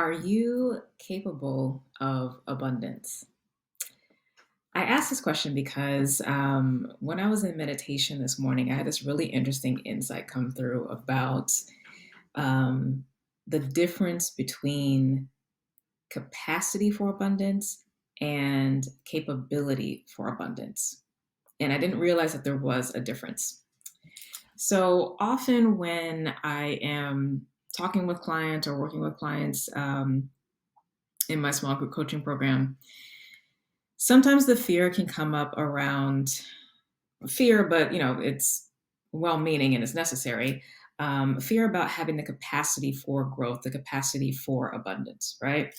Are you capable of abundance? I asked this question because when I was in meditation this morning, I had this really interesting insight come through about um, the difference between capacity for abundance and capability for abundance. And I didn't realize that there was a difference. So often when I am talking with clients or working with clients in my small group coaching program, sometimes the fear can come up around fear, but it's well-meaning and it's necessary. Fear about having the capacity for growth, the capacity for abundance, right?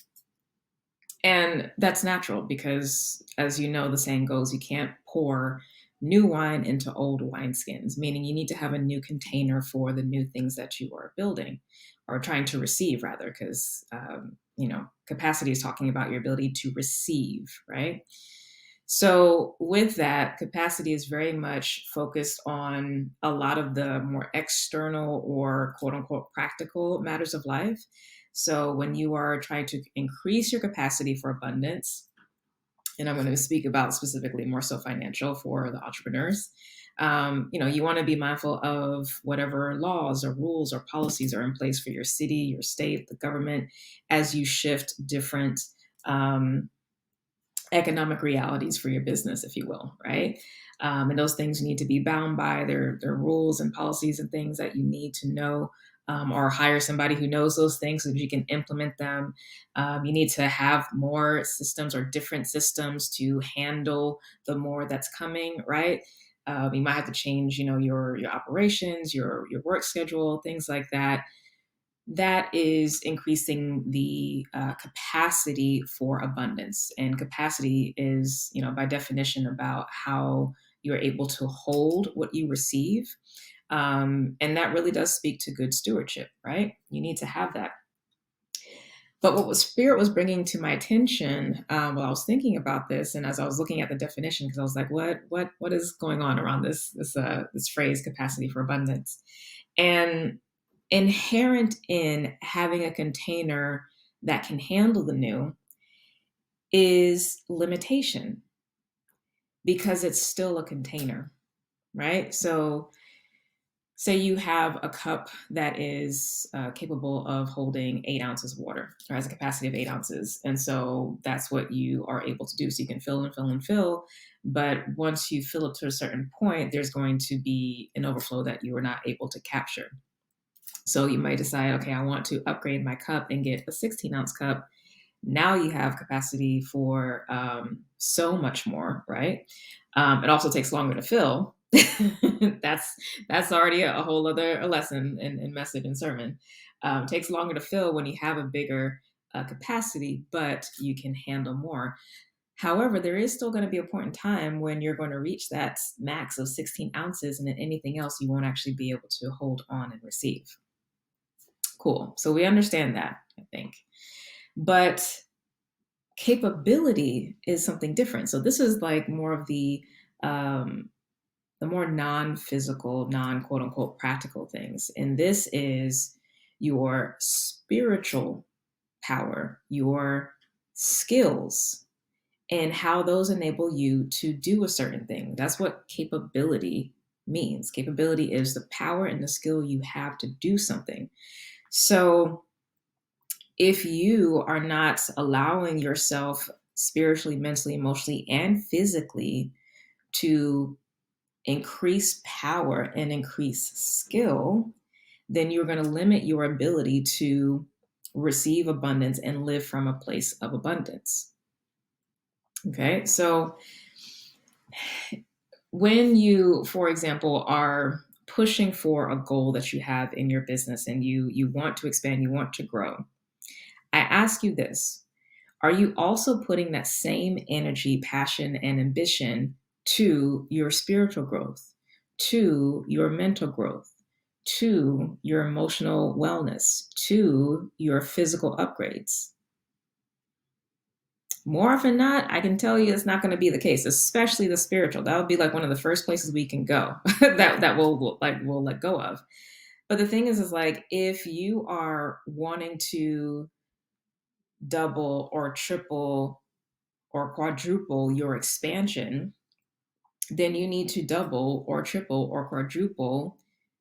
And that's natural because, as you know, the saying goes, you can't pour new wine into old wineskins, meaning you need to have a new container for the new things that you are building or trying to receive, rather, because, capacity is talking about your ability to receive, right? So, with that, capacity is very much focused on a lot of the more external or quote unquote practical matters of life. So, when you are trying to increase your capacity for abundance, and I'm going to speak about specifically more so financial for the entrepreneurs, you want to be mindful of whatever laws or rules or policies are in place for your city, your state, the government, as you shift different. Um, Economic realities for your business, if you will, right? And those things need to be bound by their rules and policies and things that you need to know, or hire somebody who knows those things so that you can implement them. You need to have more systems or different systems to handle the more that's coming, right? You might have to change, your operations, your work schedule, things like that. That is increasing the capacity for abundance. And capacity is, by definition, about how you're able to hold what you receive. And that really does speak to good stewardship, right? You need to have that. But what was Spirit was bringing to my attention while I was thinking about this, and as I was looking at the definition, because I was like, what is going on around this phrase, capacity for abundance? And inherent in having a container that can handle the new is limitation because it's still a container, right? So, say you have a cup that is capable of holding 8 ounces of water or has a capacity of 8 ounces. And so that's what you are able to do. So you can fill and fill and fill. But once you fill it to a certain point, there's going to be an overflow that you are not able to capture. So you might decide, okay, I want to upgrade my cup and get a 16-ounce cup. Now you have capacity for so much more, right? It also takes longer to fill. that's that's already a whole other lesson and message and sermon. Takes longer to fill when you have a bigger capacity, but you can handle more. However, there is still going to be a point in time when you're going to reach that max of 16 ounces, and then anything else you won't actually be able to hold on and receive. Cool. So we understand that, I think. But capability is something different. So this is like more of the more non-physical, non-quote unquote practical things. And this is your spiritual power, your skills, and how those enable you to do a certain thing. That's what capability means. Capability is the power and the skill you have to do something. So if you are not allowing yourself spiritually, mentally, emotionally, and physically to increase power and increase skill, then you're going to limit your ability to receive abundance and live from a place of abundance. Okay, so when you, for example, are pushing for a goal that you have in your business and you want to expand, you want to grow, I ask you this: are you also putting that same energy, passion, and ambition to your spiritual growth, to your mental growth, to your emotional wellness, to your physical upgrades? More often than not, I can tell you it's not going to be the case, especially the spiritual. That would be like one of the first places we can go that we'll let go of. But the thing is like if you are wanting to double or triple or quadruple your expansion, then you need to double or triple or quadruple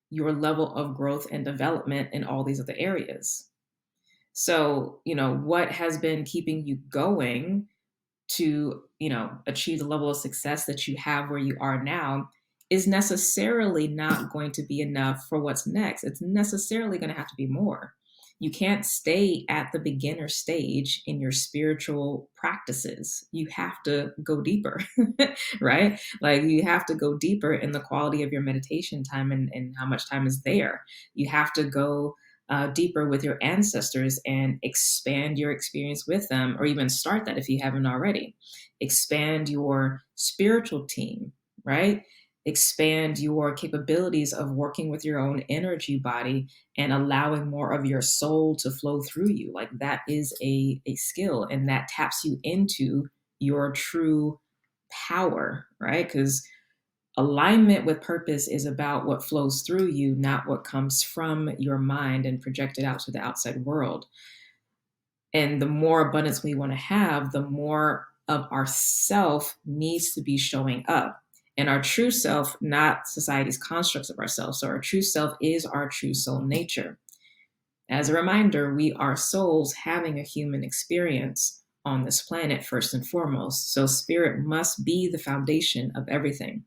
your level of growth and development in all these other areas. So, what has been keeping you going to, achieve the level of success that you have where you are now is necessarily not going to be enough for what's next. It's necessarily going to have to be more. You can't stay at the beginner stage in your spiritual practices. You have to go deeper, right? Like you have to go deeper in the quality of your meditation time and how much time is there. You have to go deeper with your ancestors and expand your experience with them, or even start that if you haven't already. Expand your spiritual team, right? Expand your capabilities of working with your own energy body and allowing more of your soul to flow through you. Like that is a skill, and that taps you into your true power, right? Because alignment with purpose is about what flows through you, not what comes from your mind and projected out to the outside world. And the more abundance we want to have, the more of our self needs to be showing up. And our true self, not society's constructs of ourselves. So our true self is our true soul nature. As a reminder, we are souls having a human experience on this planet first and foremost. So spirit must be the foundation of everything.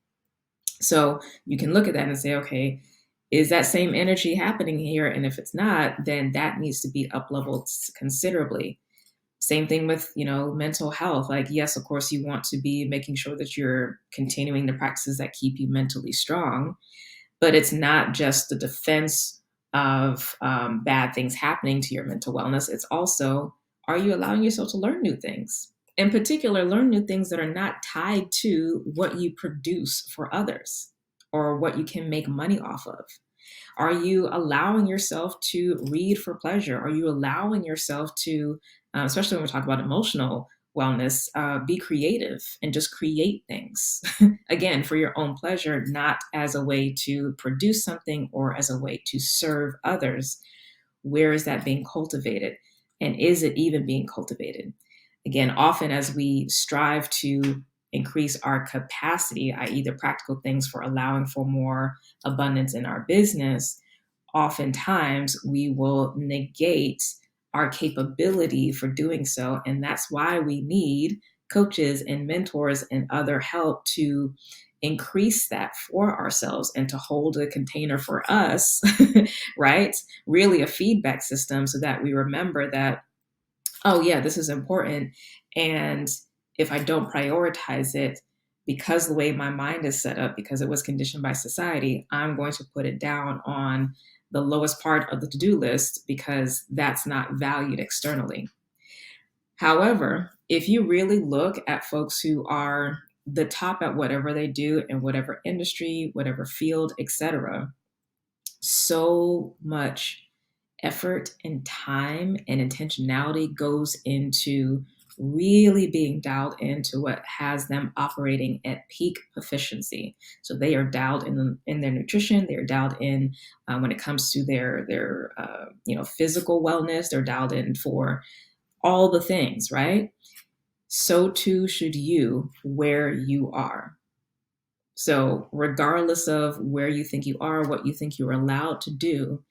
So you can look at that and say, okay, is that same energy happening here? And if it's not, then that needs to be up leveled considerably. Same thing with, mental health. Like, yes, of course, you want to be making sure that you're continuing the practices that keep you mentally strong, but it's not just the defense of bad things happening to your mental wellness. It's also, are you allowing yourself to learn new things? In particular, learn new things that are not tied to what you produce for others or what you can make money off of. Are you allowing yourself to read for pleasure? Are you allowing yourself to, especially when we talk about emotional wellness, be creative and just create things? Again, for your own pleasure, not as a way to produce something or as a way to serve others. Where is that being cultivated? And is it even being cultivated? Again, often as we strive to increase our capacity, i.e., the practical things for allowing for more abundance in our business, oftentimes we will negate our capability for doing so. And that's why we need coaches and mentors and other help to increase that for ourselves and to hold a container for us, right? Really a feedback system so that we remember that, oh, yeah, this is important. And if I don't prioritize it, because the way my mind is set up, because it was conditioned by society, I'm going to put it down on the lowest part of the to do list because that's not valued externally. However, if you really look at folks who are the top at whatever they do in whatever industry, whatever field, etc., so much effort and time and intentionality goes into really being dialed into what has them operating at peak proficiency. So they are dialed in their nutrition. They are dialed in when it comes to their physical wellness. They're dialed in for all the things, right? So too should you where you are. So, regardless of where you think you are, what you think you're allowed to do,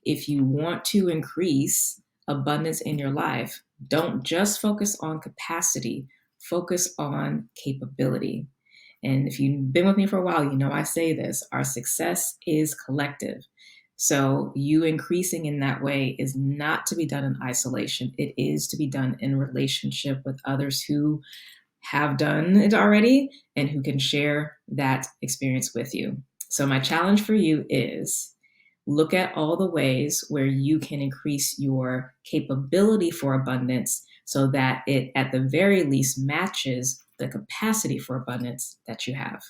if you want to increase abundance in your life, don't just focus on capacity, focus on capability. And if you've been with me for a while, you know I say this, our success is collective. So, you increasing in that way is not to be done in isolation. It is to be done in relationship with others who have done it already and who can share that experience with you. So, my challenge for you is look at all the ways where you can increase your capability for abundance so that it, at the very least, matches the capacity for abundance that you have.